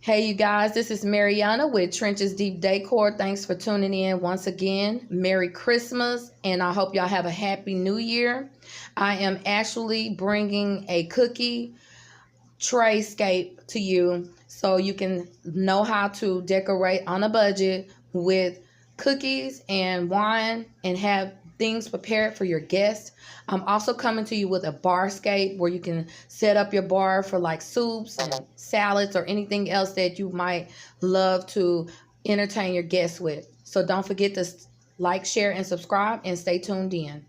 Hey, you guys, this is Mariana with Trenches Deep Decor. Thanks for tuning in once again. Merry Christmas, and I hope y'all have a happy new year. I am actually bringing a cookie trayscape to you so you can know how to decorate on a budget with cookies and wine and have things prepared for your guests. I'm also coming to you with a barscape where you can set up your bar for like soups and salads or anything else that you might love to entertain your guests with. So don't forget to like, share, and subscribe, and stay tuned in.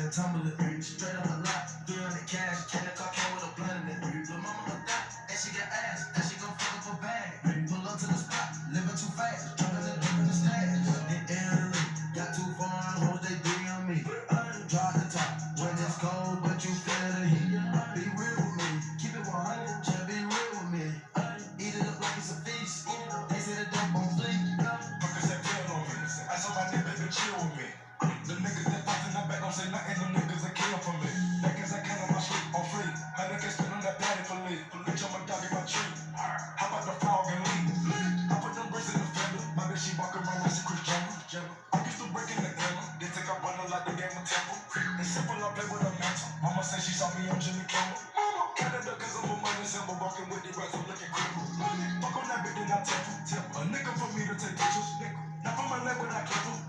Tumble it, straight up a lot, 300 cash, 10 o'clock came with a blunt in it. Lil' mama a thot, and she got ass, and she gon' fuck up her bag. Pull up to the spot, living too fast, jumping the stash. In Italy, got too far, hoes they dig on me. Drop the top, when it's cold, but you feel the heat. Be real with me, keep it 100, just be real with me. Eat it up like it's a feast, they say the dope on fleek. Fuckers that tell on me, I saw my nigga, baby, chill with me. The niggas that pops in the back don't say nothing, them niggas that kill for me. That cause I count on my shit on free. I niggas spit on that patty for leave. Bitch, I'm a dog in my tree. How about the frog and leave? I put them bricks in the fender. My bitch, she walk around like Chris Jenner. I used to break in the glamour. They think I run her like the game of Temple. It's simple, I play with a mantle. Mama say she saw me on Jimmy Kimmel. Canada cause I'm a money symbol. Walking with the rest, I'm looking crippled. Fuck on that bitch, then I temple. A nigga for me to take pictures. Not for my leg when I clip him.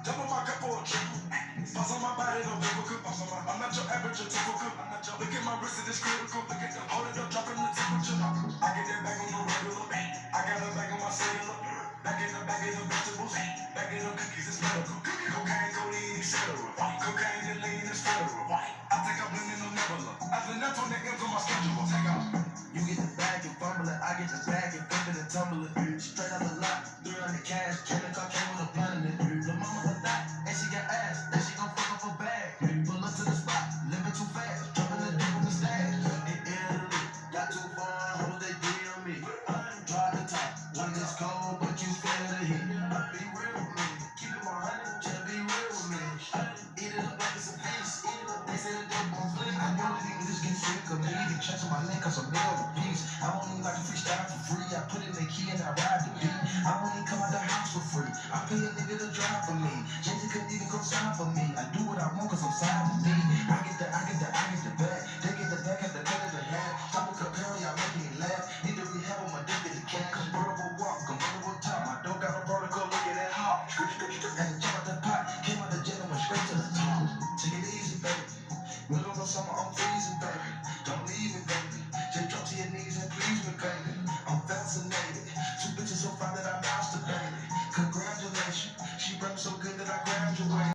Jump on my cup or a triple. Pass on my body, no paper cook. I'm not your average or typical. Look at my wrist, it is critical. Look at the hold it up, dropping the temperature. I get that bag on the regular. I got a bag on my cellular. Back in the bag of the vegetables. Back in the cookies, it's medical. Cocaine, codeine, etc. Cocaine and lean is federal. I think I'm blending the nebula. I blend up on the ends on my schedule. Take off. You get the bag and fumble it. I get the bag and flip it and tumble it. Straight up a lot, 300 cash. 10 o'clock came with a blunt in it. Lil' mama a thot, and she got ass, and she gon' fuck up her bag. Pull up to the spot, living too fast, jumping the deep in the stash. In Italy, got too far, hoes they dig on me. Drop the top, when it's cold, but you feel the heat. Be real with me, keep it 100, just be real with me. Eat it up like it's a feast, they say the dope on fleek. I know that English get sick of me, they checking my neck cause I'm real with peace. I don't even like to freestyle for free, I put in the key and I ride the beat. I won't even come out the house for free, I pay a nigga to drive for me. Jay-Z couldn't even come sign for me, I do what I want cause I'm signed to me. I get the bag, they get the back at the cut of the hat. Stop with comparing, y'all making me laugh. Need to rehab on my dick in the cat. Convertible walk, convertible top, my dog got a vertical, look at that hawk. And jump out the pot, came out the jet and went straight to the top. Take it easy, baby. Middle of the summer, I'm freezing, baby. Don't leave me, baby. Just drop to your knees and please me, baby. I'm fascinated. Two bitches so fine that I